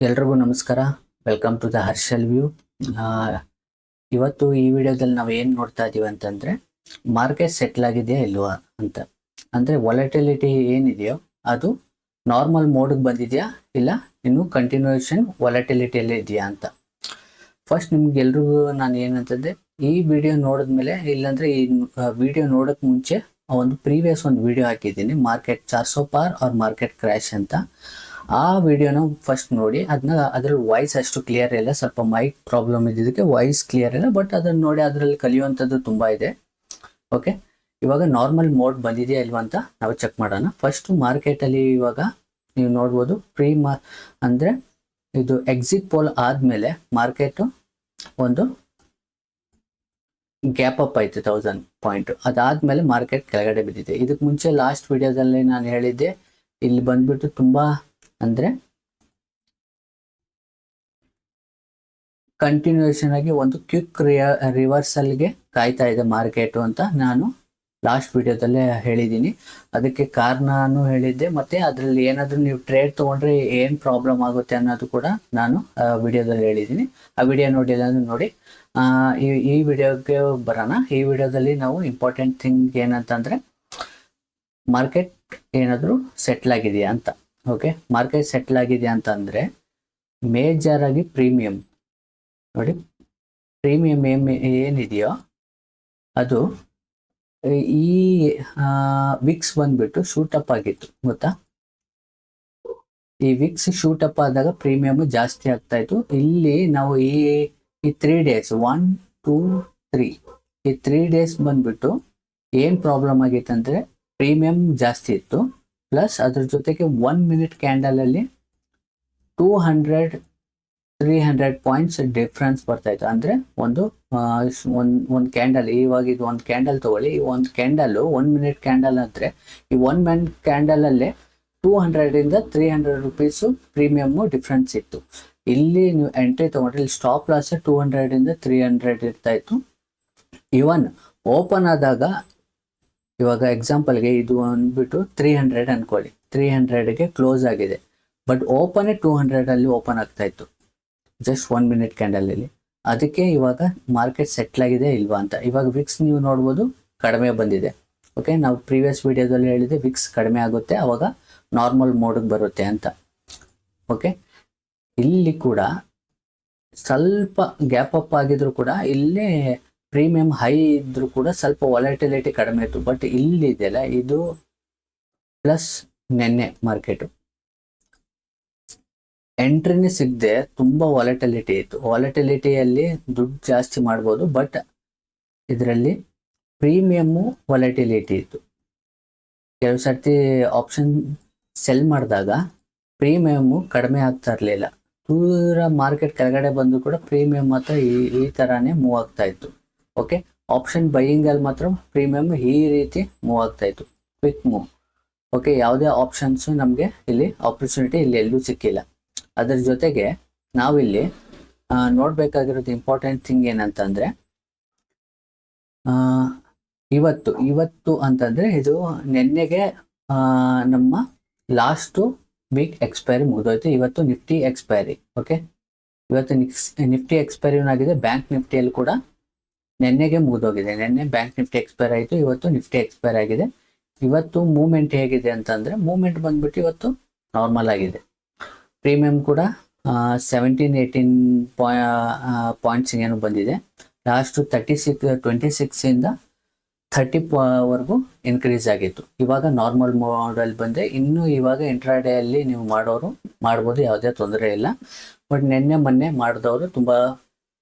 ಎಲ್ರಿಗೂ ನಮಸ್ಕಾರ. Welcome to the Harshal view. ಇವತ್ತು ಈ ವಿಡಿಯೋದಲ್ಲಿ ನಾವು ಏನು ನೋಡ್ತಾ ಇದೀವಿ ಅಂತಂದ್ರೆ ಮಾರ್ಕೆಟ್ ಸೆಟ್ಲ್ ಆಗಿದೆಯಾ ಇಲ್ವಾ ಅಂತ. ಅಂದ್ರೆ ವಾಲಟಿಲಿಟಿ ಏನಿದೆಯೋ ಅದು ನಾರ್ಮಲ್ ಮೋಡ್ಗೆ ಬಂದಿದೆಯಾ ಇಲ್ಲ ಇನ್ನು ಕಂಟಿನ್ಯೂಷನ್ ವಾಲಟಿಲಿಟಿಯಲ್ಲಿ ಇದೆಯಾ ಅಂತ. ಫಸ್ಟ್ ನಿಮ್ಗೆ ಎಲ್ರಿಗೂ ನಾನು ಏನಂತಂದ್ರೆ ಈ ವಿಡಿಯೋ ನೋಡಿದ್ಮೇಲೆ ಇಲ್ಲಾಂದ್ರೆ ಈ ವಿಡಿಯೋ ನೋಡೋಕೆ ಮುಂಚೆ ಒಂದು ಪ್ರೀವಿಯಸ್ ಒಂದು ವಿಡಿಯೋ ಹಾಕಿದ್ದೀನಿ, ಮಾರ್ಕೆಟ್ 400 ಪಾರ್ ಆರ್ ಮಾರ್ಕೆಟ್ ಕ್ರ್ಯಾಶ್ ಅಂತ. ಆ ವಿಡಿಯೋನ ಫಸ್ಟ್ ನೋಡಿ. ಅದ್ರಲ್ಲಿ ವಾಯ್ಸ್ ಅಷ್ಟು ಕ್ಲಿಯರ್ ಇಲ್ಲ, ಸ್ವಲ್ಪ ಮೈಕ್ ಪ್ರಾಬ್ಲಮ್ ಇದ್ದಿದ್ದಕ್ಕೆ ವಾಯ್ಸ್ ಕ್ಲಿಯರ್ ಇಲ್ಲ, ಬಟ್ ಅದನ್ನು ನೋಡಿ ಅದರಲ್ಲಿ ಕಲಿಯುವಂಥದ್ದು ತುಂಬ ಇದೆ. ಓಕೆ, ಇವಾಗ ನಾರ್ಮಲ್ ಮೋಡ್ ಬಂದಿದೆಯಾ ಇಲ್ವಾ ಅಂತ ನಾವು ಚೆಕ್ ಮಾಡೋಣ. ಫಸ್ಟ್ ಮಾರ್ಕೆಟಲ್ಲಿ ಇವಾಗ ನೀವು ನೋಡ್ಬೋದು ಅಂದರೆ ಇದು ಎಕ್ಸಿಟ್ ಪೋಲ್ ಆದಮೇಲೆ ಮಾರ್ಕೆಟು ಒಂದು ಗ್ಯಾಪ್ ಅಪ್ ಆಯಿತು 1000 ಪಾಯಿಂಟ್. ಅದಾದಮೇಲೆ ಮಾರ್ಕೆಟ್ ಕೆಳಗಡೆ ಬಿದ್ದಿದೆ. ಇದಕ್ಕೆ ಮುಂಚೆ ಲಾಸ್ಟ್ ವಿಡಿಯೋದಲ್ಲಿ ನಾನು ಹೇಳಿದ್ದೆ, ಇಲ್ಲಿ ಬಂದ್ಬಿಟ್ಟು ತುಂಬ ಅಂದರೆ ಕಂಟಿನ್ಯೂಷನ್ ಆಗಿ ಒಂದು ಕ್ವಿಕ್ ರಿವರ್ಸಲ್ಗೆ ಕಾಯ್ತಾ ಇದೆ ಮಾರ್ಕೆಟು ಅಂತ ನಾನು ಲಾಸ್ಟ್ ವಿಡಿಯೋದಲ್ಲೇ ಹೇಳಿದ್ದೀನಿ. ಅದಕ್ಕೆ ಕಾರಣನೂ ಹೇಳಿದ್ದೆ, ಮತ್ತು ಅದರಲ್ಲಿ ಏನಾದರೂ ನೀವು ಟ್ರೇಡ್ ತೊಗೊಂಡ್ರೆ ಏನು ಪ್ರಾಬ್ಲಮ್ ಆಗುತ್ತೆ ಅನ್ನೋದು ಕೂಡ ನಾನು ವಿಡಿಯೋದಲ್ಲಿ ಹೇಳಿದ್ದೀನಿ. ಆ ವಿಡಿಯೋ ನೋಡಿಲ್ಲ ಅಂದ್ರೆ ನೋಡಿ. ಈ ವಿಡಿಯೋಗೆ ಬರೋಣ. ಈ ವಿಡಿಯೋದಲ್ಲಿ ನಾವು ಇಂಪಾರ್ಟೆಂಟ್ ಥಿಂಗ್ ಏನಂತಂದರೆ ಮಾರ್ಕೆಟ್ ಏನಾದರೂ ಸೆಟ್ಲ್ ಆಗಿದೆಯಾ ಅಂತ. ಓಕೆ, ಮಾರ್ಕೆಟ್ ಸೆಟ್ಲ್ ಆಗಿದೆಯಾ ಅಂತಂದರೆ ಮೇಜರ್ ಆಗಿ ಪ್ರೀಮಿಯಂ ನೋಡಿ. ಪ್ರೀಮಿಯಂ ಏನಿದೆಯೋ ಅದು ಈ ವಿಕ್ಸ್ ಬಂದ್ಬಿಟ್ಟು ಶೂಟಪ್ ಆಗಿತ್ತು ಗೊತ್ತಾ. ಈ ವಿಕ್ಸ್ ಶೂಟಪ್ ಆದಾಗ ಪ್ರೀಮಿಯಮ್ ಜಾಸ್ತಿ ಆಗ್ತಾ ಇತ್ತು. ಇಲ್ಲಿ ನಾವು ಈ 3 ಡೇಸ್ 1 2 3 ಈ 3 ಡೇಸ್ ಬಂದ್ಬಿಟ್ಟು ಏನು ಪ್ರಾಬ್ಲಮ್ ಆಗಿತ್ತು ಅಂದರೆ ಪ್ರೀಮಿಯಂ ಜಾಸ್ತಿ ಇತ್ತು, ಪ್ಲಸ್ ಅದ್ರ ಜೊತೆಗೆ 1 ಮಿನಿಟ್ ಕ್ಯಾಂಡಲಲ್ಲಿ 200-300 ಪಾಯಿಂಟ್ಸ್ ಡಿಫ್ರೆನ್ಸ್ ಬರ್ತಾ ಇತ್ತು. ಅಂದರೆ ಒಂದು ಕ್ಯಾಂಡಲ್, ಇವಾಗ ಇದು ಒಂದು ಕ್ಯಾಂಡಲ್ ತಗೊಳ್ಳಿ. ಈ ಒಂದು ಕ್ಯಾಂಡಲ್ಲು 1 ಮಿನಿಟ್ ಕ್ಯಾಂಡಲ್ ಅಂದರೆ ಈ 1 ಮಿನಿಟ್ ಕ್ಯಾಂಡಲಲ್ಲೇ 200-300 ರುಪೀಸು ಪ್ರೀಮಿಯಮ್ಮು ಡಿಫ್ರೆನ್ಸ್ ಇತ್ತು. ಇಲ್ಲಿ ನೀವು ಎಂಟ್ರಿ ತೊಗೊಂಡ್ರೆ ಇಲ್ಲಿ ಸ್ಟಾಪ್ ಲಾಸ್ 200-300 ಇರ್ತಾ ಇತ್ತು. ಇವನ್ ಓಪನ್ ಆದಾಗ ಇವಾಗ ಎಕ್ಸಾಂಪಲ್ಗೆ ಇದು ಅಂದ್ಬಿಟ್ಟು 300 ಅನ್ಕೊಳ್ಳಿ, 300ಗೆ ಕ್ಲೋಸ್ ಆಗಿದೆ, ಬಟ್ ಓಪನೇ 200 ಓಪನ್ ಆಗ್ತಾ ಇತ್ತು ಜಸ್ಟ್ 1 ಮಿನಿಟ್ ಕ್ಯಾಂಡಲಲ್ಲಿ. ಅದಕ್ಕೆ ಇವಾಗ ಮಾರ್ಕೆಟ್ ಸೆಟ್ಲ್ ಆಗಿದೆ ಇಲ್ವಾ ಅಂತ. ಇವಾಗ ವಿಕ್ಸ್ ನೀವು ನೋಡ್ಬೋದು ಕಡಿಮೆ ಬಂದಿದೆ. ಓಕೆ, ನಾವು ಪ್ರೀವಿಯಸ್ ವಿಡಿಯೋದಲ್ಲಿ ಹೇಳಿದೆ ವಿಕ್ಸ್ ಕಡಿಮೆ ಆಗುತ್ತೆ ಅವಾಗ ನಾರ್ಮಲ್ ಮೋಡ್ಗೆ ಬರುತ್ತೆ ಅಂತ. ಓಕೆ, ಇಲ್ಲಿ ಕೂಡ ಸ್ವಲ್ಪ ಗ್ಯಾಪ್ ಅಪ್ ಆಗಿದ್ರು ಕೂಡ ಇಲ್ಲಿ ಪ್ರೀಮಿಯಂ ಹೈ ಇದ್ರೂ ಕೂಡ ಸ್ವಲ್ಪ ವಾಲಟಿಲಿಟಿ ಕಡಿಮೆ ಇತ್ತು. ಬಟ್ ಇಲ್ಲಿದೆಯಲ್ಲ ಇದು ಪ್ಲಸ್ ನೆನ್ನೆ ಮಾರ್ಕೆಟು ಎಂಟ್ರಿನೇ ಸಿಗದೆ ತುಂಬ ವಾಲಟಿಲಿಟಿ ಇತ್ತು. ವಾಲಟಿಲಿಟಿಯಲ್ಲಿ ದುಡ್ಡು ಜಾಸ್ತಿ ಮಾಡ್ಬೋದು, ಬಟ್ ಇದರಲ್ಲಿ ಪ್ರೀಮಿಯಮ್ಮು ವಾಲಟಿಲಿಟಿ ಇತ್ತು. ಕೆಲವು ಸರ್ತಿ ಆಪ್ಷನ್ ಸೆಲ್ ಮಾಡಿದಾಗ ಪ್ರೀಮಿಯಮ್ಮು ಕಡಿಮೆ ಆಗ್ತಾ ಇರಲಿಲ್ಲ. ಪೂರ ಮಾರ್ಕೆಟ್ ಕೆಳಗಡೆ ಬಂದು ಕೂಡ ಪ್ರೀಮಿಯಂ ಮಾತ್ರ ಈ ಥರನೇ ಮೂವ್ ಆಗ್ತಾ ಇತ್ತು. ಓಕೆ, ಆಪ್ಷನ್ ಬೈಯಿಂಗಲ್ಲಿ ಮಾತ್ರ ಪ್ರೀಮಿಯಮ್ ಈ ರೀತಿ ಮೂವ್ ಆಗ್ತಾ ಇತ್ತು, ಕ್ವಿಕ್ ಮೂವ್. ಓಕೆ, ಯಾವುದೇ ಆಪ್ಷನ್ಸು ನಮಗೆ ಇಲ್ಲಿ ಆಪರ್ಚುನಿಟಿ ಇಲ್ಲಿ ಎಲ್ಲೂ ಸಿಕ್ಕಿಲ್ಲ. ಅದರ ಜೊತೆಗೆ ನಾವಿಲ್ಲಿ ನೋಡಬೇಕಾಗಿರೋದು ಇಂಪಾರ್ಟೆಂಟ್ ಥಿಂಗ್ ಏನಂತಂದರೆ ಇವತ್ತು ಅಂತಂದರೆ ಇದು ನೆನ್ನೆಗೆ ನಮ್ಮ ಲಾಸ್ಟು ವೀಕ್ ಎಕ್ಸ್ಪೈರಿ ಮುಗಿದೋಯ್ತು. ಇವತ್ತು ನಿಫ್ಟಿ ಎಕ್ಸ್ಪೈರಿ. ಓಕೆ, ಇವತ್ತು ನಿಫ್ಟಿ ಎಕ್ಸ್ಪೈರಿನೂ ಆಗಿದೆ. ಬ್ಯಾಂಕ್ ನಿಫ್ಟಿಯಲ್ಲಿ ಕೂಡ ನೆನ್ನೆಗೆ ಮುಗಿದೋಗಿದೆ. ನೆನ್ನೆ ಬ್ಯಾಂಕ್ ನಿಫ್ಟಿ ಎಕ್ಸ್ಪೈರ್ ಆಯಿತು, ಇವತ್ತು ನಿಫ್ಟಿ ಎಕ್ಸ್ಪೈರ್ ಆಗಿದೆ. ಇವತ್ತು ಮೂವ್ಮೆಂಟ್ ಹೇಗಿದೆ ಅಂತಂದರೆ ಮೂವ್ಮೆಂಟ್ ಬಂದ್ಬಿಟ್ಟು ಇವತ್ತು ನಾರ್ಮಲ್ ಆಗಿದೆ. ಪ್ರೀಮಿಯಂ ಕೂಡ 17-18 ಪಾಯಿಂಟ್ಸ್ ಏನು ಬಂದಿದೆ. ಲಾಸ್ಟು 26 30ವರೆಗೂ ಇನ್ಕ್ರೀಸ್ ಆಗಿತ್ತು. ಇವಾಗ ನಾರ್ಮಲ್ ಮೋಡಲ್ಲಿ ಬಂದೆ. ಇನ್ನು ಇವಾಗ ಇಂಟ್ರಾಡೇಯಲ್ಲಿ ನೀವು ಮಾಡ್ಬೋದು, ಯಾವುದೇ ತೊಂದರೆ ಇಲ್ಲ. ಬಟ್ ಮೊನ್ನೆ ಮಾಡಿದವರು ತುಂಬ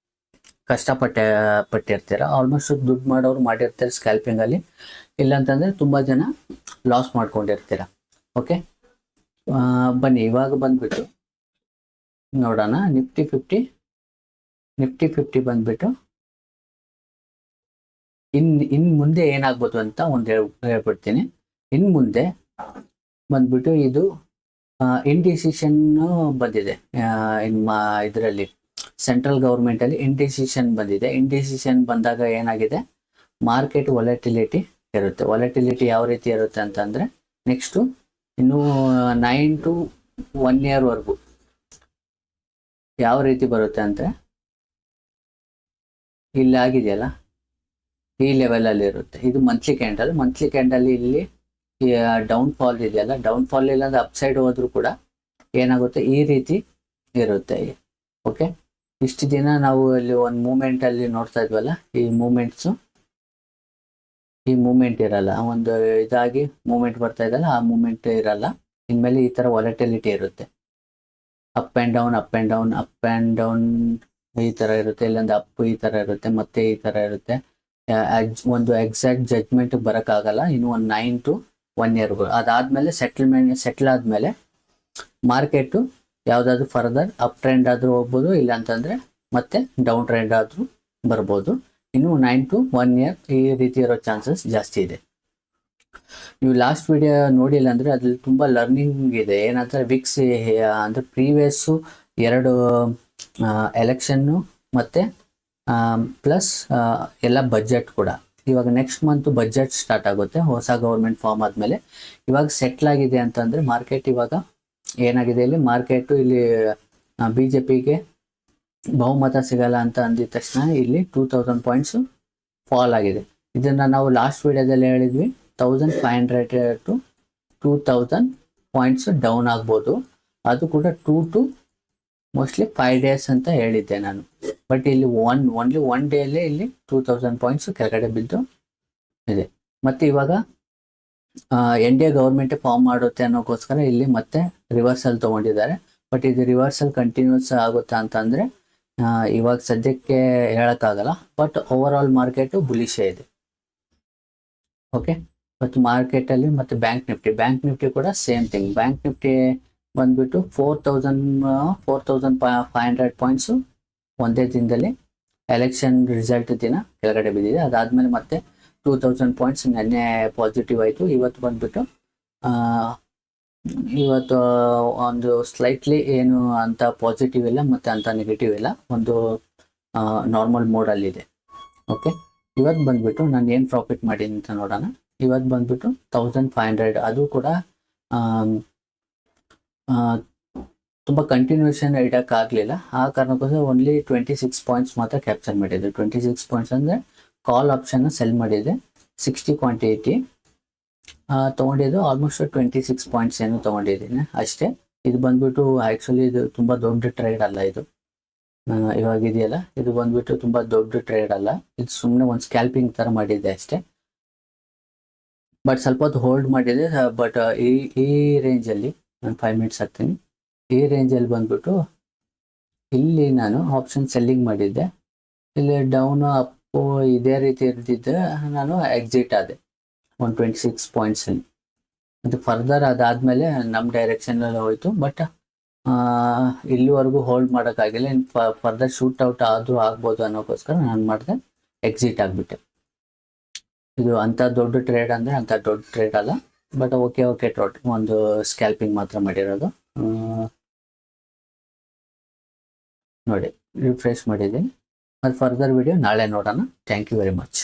ಕಷ್ಟಪಟ್ಟಿರ್ತೀರ. ಆಲ್ಮೋಸ್ಟ್ ದುಡ್ಡು ಮಾಡೋರು ಮಾಡಿರ್ತಾರೆ ಸ್ಕ್ಯಾಲ್ಪಿಂಗಲ್ಲಿ, ಇಲ್ಲಾಂತಂದರೆ ತುಂಬ ಜನ ಲಾಸ್ ಮಾಡ್ಕೊಂಡಿರ್ತೀರ. ಓಕೆ, ಬನ್ನಿ ಇವಾಗ ಬಂದ್ಬಿಟ್ಟು ನೋಡೋಣ. ನಿಫ್ಟಿ ಫಿಫ್ಟಿ ಬಂದ್ಬಿಟ್ಟು ಇನ್ನು ಮುಂದೆ ಏನಾಗ್ಬೋದು ಅಂತ ಹೇಳ್ಬಿಡ್ತೀನಿ. ಇನ್ನು ಮುಂದೆ ಬಂದ್ಬಿಟ್ಟು ಇದು ಇಂಡಿಸಿಷನ್ ಬಂದಿದೆ. ಇದರಲ್ಲಿ ಸೆಂಟ್ರಲ್ ಗೌರ್ಮೆಂಟಲ್ಲಿ ಇಂಡಿಸಿಷನ್ ಬಂದಿದೆ. ಇಂಡಿಸಿಷನ್ ಬಂದಾಗ ಏನಾಗಿದೆ, ಮಾರ್ಕೆಟ್ ವಾಲಟಿಲಿಟಿ ಇರುತ್ತೆ. ವಾಲಟಿಲಿಟಿ ಯಾವ ರೀತಿ ಇರುತ್ತೆ ಅಂತಂದರೆ ನೆಕ್ಸ್ಟು ಇನ್ನು 9 to 1 year ಯಾವ ರೀತಿ ಬರುತ್ತೆ ಅಂದರೆ ಇಲ್ಲಿ ಆಗಿದೆಯಲ್ಲ ಈ ಲೆವೆಲಲ್ಲಿ ಇರುತ್ತೆ. ಇದು ಮಂತ್ಲಿ ಕ್ಯಾಂಡಲ್ ಇಲ್ಲಿ ಡೌನ್ ಫಾಲ್ ಇದೆಯಲ್ಲ, ಡೌನ್ ಫಾಲ್ ಇಲ್ಲಾಂದ್ರೆ ಅಪ್ ಸೈಡ್ ಹೋದ್ರೂ ಕೂಡ ಏನಾಗುತ್ತೆ ಈ ರೀತಿ ಇರುತ್ತೆ. ಓಕೆ, ಇಷ್ಟು ದಿನ ನಾವು ಇಲ್ಲಿ ಒಂದು ಮೂಮೆಂಟಲ್ಲಿ ನೋಡ್ತಾ ಇದ್ವಲ್ಲ, ಈ ಮೂಮೆಂಟ್ ಇರಲ್ಲ, ಒಂದು ಇದಾಗಿ ಮೂಮೆಂಟ್ ಬರ್ತಾ ಇದಲ್ಲ, ಆ ಮೂಮೆಂಟ್ ಇರಲ್ಲ. ಇನ್ಮೇಲೆ ಈ ಥರ ವಾಲಟಿಲಿಟಿ ಇರುತ್ತೆ, up and down up and down up and down ಈ ಥರ ಇರುತ್ತೆ. ಇಲ್ಲೊಂದು ಅಪ್ ಈ ಥರ ಇರುತ್ತೆ, ಮತ್ತೆ ಈ ಥರ ಇರುತ್ತೆ. ಒಂದು ಎಕ್ಸಾಕ್ಟ್ ಜಡ್ಜ್ಮೆಂಟ್ ಬರೋಕ್ಕಾಗಲ್ಲ. ಇನ್ನು ಒಂದು 9 to 1 year ಅದಾದಮೇಲೆ ಸೆಟ್ಲ್ ಆದಮೇಲೆ ಮಾರ್ಕೆಟು ಯಾವುದಾದ್ರೂ ಫರ್ದರ್ ಅಪ್ ಟ್ರೆಂಡ್ ಆದರೂ ಹೋಗ್ಬೋದು, ಇಲ್ಲ ಅಂತಂದರೆ ಮತ್ತೆ ಡೌನ್ ಟ್ರೆಂಡ್ ಆದರೂ ಬರ್ಬೋದು. ಇನ್ನು 9 to 1 year ಈ ರೀತಿ ಇರೋ ಚಾನ್ಸಸ್ ಜಾಸ್ತಿ ಇದೆ. ನೀವು ಲಾಸ್ಟ್ ವಿಡಿಯೋ ನೋಡಿಲ್ಲ ಅಂದರೆ ಅದ್ರಲ್ಲಿ ತುಂಬ ಲರ್ನಿಂಗ್ ಇದೆ. ಏನಂದರೆ ವಿಕ್ಸ್ ಅಂದರೆ ಪ್ರೀವಿಯಸ್ಸು 2 ಎಲೆಕ್ಷನ್ನು ಮತ್ತು ಪ್ಲಸ್ ಎಲ್ಲ ಬಜೆಟ್ ಕೂಡ. ಇವಾಗ ನೆಕ್ಸ್ಟ್ ಮಂತು ಬಜೆಟ್ ಸ್ಟಾರ್ಟ್ ಆಗುತ್ತೆ, ಹೊಸ ಗೌರ್ಮೆಂಟ್ ಫಾರ್ಮ್ ಆದಮೇಲೆ. ಇವಾಗ ಸೆಟ್ಲ್ ಆಗಿದೆ ಅಂತಂದರೆ ಮಾರ್ಕೆಟ್, ಇವಾಗ ಏನಾಗಿದೆ ಇಲ್ಲಿ ಮಾರ್ಕೆಟು, ಇಲ್ಲಿ BJPಗೆ ಬಹುಮತ ಸಿಗಲ್ಲ ಅಂತ ಅಂದಿದ ತಕ್ಷಣ ಇಲ್ಲಿ 2000 ಪಾಯಿಂಟ್ಸು ಫಾಲ್ ಆಗಿದೆ. ಇದನ್ನು ನಾವು ಲಾಸ್ಟ್ ವಿಡಿಯೋದಲ್ಲಿ ಹೇಳಿದ್ವಿ, 1500 to 2000 ಪಾಯಿಂಟ್ಸ್ ಡೌನ್ ಆಗ್ಬೋದು. ಅದು ಕೂಡ 2 to ಮೋಸ್ಟ್ಲಿ 5 days ಅಂತ ಹೇಳಿದ್ದೆ ನಾನು. ಬಟ್ ಇಲ್ಲಿ ಓನ್ಲಿ 1 ಡೇಯಲ್ಲೇ ಇಲ್ಲಿ 2000 ಪಾಯಿಂಟ್ಸ್ ಕೆಳಗಡೆ ಬಿದ್ದು ಇದೆ. ಮತ್ತು ಇವಾಗ NDA ಗೌರ್ಮೆಂಟ್ ಫಾರ್ಮ್ ಮಾಡುತ್ತೆ ಅನ್ನೋಕ್ಕೋಸ್ಕರ ಇಲ್ಲಿ ಮತ್ತೆ ರಿವರ್ಸಲ್ ತೊಗೊಂಡಿದ್ದಾರೆ. ಬಟ್ ಇದು ರಿವರ್ಸಲ್ ಕಂಟಿನ್ಯೂಸ್ ಆಗುತ್ತಾ ಅಂತಂದರೆ ಇವಾಗ ಸದ್ಯಕ್ಕೆ ಹೇಳೋಕ್ಕಾಗಲ್ಲ. ಬಟ್ ಓವರ್ ಆಲ್ ಮಾರ್ಕೆಟು ಬುಲಿಶೇ ಇದೆ. ಓಕೆ, ಮತ್ತು ಮಾರ್ಕೆಟಲ್ಲಿ ಮತ್ತು ಬ್ಯಾಂಕ್ ನಿಫ್ಟಿ ಕೂಡ ಸೇಮ್ ಥಿಂಗ್. ಬ್ಯಾಂಕ್ ನಿಫ್ಟಿ ಬಂದ್ಬಿಟ್ಟು 4500 ಪಾಯಿಂಟ್ಸು ಒಂದೇ ದಿನದಲ್ಲಿ ಎಲೆಕ್ಷನ್ ರಿಸಲ್ಟ್ ದಿನ ಕೆಳಗಡೆ ಬಿದ್ದಿದೆ. ಅದಾದಮೇಲೆ ಮತ್ತೆ 2000 ಪಾಯಿಂಟ್ಸ್ ನೆನ್ನೆ ಪಾಸಿಟಿವ್ ಆಯಿತು. ಇವತ್ತು ಬಂದ್ಬಿಟ್ಟು ಇವತ್ತು ಒಂದು ಸ್ಲೈಟ್ಲಿ ಏನು ಅಂತ ಪಾಸಿಟಿವ್ ಇಲ್ಲ ಮತ್ತು ಅಂತ ನೆಗೆಟಿವ್ ಇಲ್ಲ, ಒಂದು ನಾರ್ಮಲ್ ಮೋಡಲ್ಲಿದೆ. ಓಕೆ, ಇವತ್ತು ಬಂದ್ಬಿಟ್ಟು ನಾನು ಏನು ಪ್ರಾಫಿಟ್ ಮಾಡೀನಿ ಅಂತ ನೋಡೋಣ. ಇವತ್ತು ಬಂದ್ಬಿಟ್ಟು 1500, ಅದು ಕೂಡ ತುಂಬ ಕಂಟಿನ್ಯೂಷನ್ ಇಡೋಕ್ಕಾಗಲಿಲ್ಲ. ಆ ಕಾರಣಕ್ಕೋಸ್ಕರ ಓನ್ಲಿ 26 ಪಾಯಿಂಟ್ಸ್ ಮಾತ್ರ ಕ್ಯಾಪ್ಚರ್ ಮಾಡಿದ್ದೆ. 26 ಪಾಯಿಂಟ್ಸ್ ಅಂದರೆ ಕಾಲ್ ಆಪ್ಷನ್ನ ಸೆಲ್ ಮಾಡಿದ್ದೆ. 60 ಕ್ವಾಂಟಿಟಿ ತೊಗೊಂಡಿದ್ದು, ಆಲ್ಮೋಸ್ಟ್ 26 ಪಾಯಿಂಟ್ಸ್ ಏನು ತೊಗೊಂಡಿದ್ದೀನಿ ಅಷ್ಟೇ. ಇದು ಬಂದ್ಬಿಟ್ಟು ಆ್ಯಕ್ಚುಲಿ ಇದು ತುಂಬ ದೊಡ್ಡ ಟ್ರೇಡ್ ಅಲ್ಲ. ಇದು ಇವಾಗ ಇದೆಯಲ್ಲ, ಇದು ಬಂದ್ಬಿಟ್ಟು ತುಂಬ ದೊಡ್ಡ ಟ್ರೇಡ್ ಅಲ್ಲ. ಇದು ಸುಮ್ಮನೆ ಒಂದು ಸ್ಕ್ಯಾಲ್ಪಿಂಗ್ ಥರ ಮಾಡಿದ್ದೆ ಅಷ್ಟೇ. ಬಟ್ ಸ್ವಲ್ಪ ಹೊತ್ತು ಹೋಲ್ಡ್ ಮಾಡಿದೆ. ಬಟ್ ಈ ರೇಂಜಲ್ಲಿ ನಾನು 5 ಮಿನಿಟ್ಸ್ ಹಾಕ್ತೀನಿ. ಈ ರೇಂಜಲ್ಲಿ ಬಂದ್ಬಿಟ್ಟು ಇಲ್ಲಿ ನಾನು ಆಪ್ಷನ್ ಸೆಲ್ಲಿಂಗ್ ಮಾಡಿದ್ದೆ. ಇಲ್ಲಿ ಡೌನು ಅಪ್ಪು ಇದೇ ರೀತಿ ಇರ್ತಿದ್ದೆ, ನಾನು ಎಕ್ಸಿಟ್ ಆದೆ 126 ಪಾಯಿಂಟ್ಸಲ್ಲಿ. ಮತ್ತು ಫರ್ದರ್ ಅದಾದಮೇಲೆ ನಮ್ಮ ಡೈರೆಕ್ಷನಲ್ಲಿ ಹೋಯಿತು. ಬಟ್ ಇಲ್ಲಿವರೆಗೂ ಹೋಲ್ಡ್ ಮಾಡೋಕ್ಕಾಗಿಲ್ಲ. ಇನ್ನು ಫರ್ದರ್ ಶೂಟ್ ಔಟ್ ಆದರೂ ಆಗ್ಬೋದು ಅನ್ನೋಕ್ಕೋಸ್ಕರ ನಾನು ಮಾಡಿದೆ, ಎಕ್ಸಿಟ್ ಆಗಿಬಿಟ್ಟೆ. ಇದು ಅಂಥ ದೊಡ್ಡ ಟ್ರೇಡ್ ಅಂದರೆ ಅಂಥ ದೊಡ್ಡ ಟ್ರೇಡ್ ಅಲ್ಲ. ಬಟ್ ಓಕೆ ಒಂದು ಸ್ಕ್ಯಾಲ್ಪಿಂಗ್ ಮಾತ್ರ ಮಾಡಿರೋದು. ನೋಡಿ, ರಿಫ್ರೆಶ್ ಮಾಡಿದ್ದೀನಿ. ಮತ್ತು ಫರ್ದರ್ ವಿಡಿಯೋ ನಾಳೆ ನೋಡೋಣ. Thank you very much.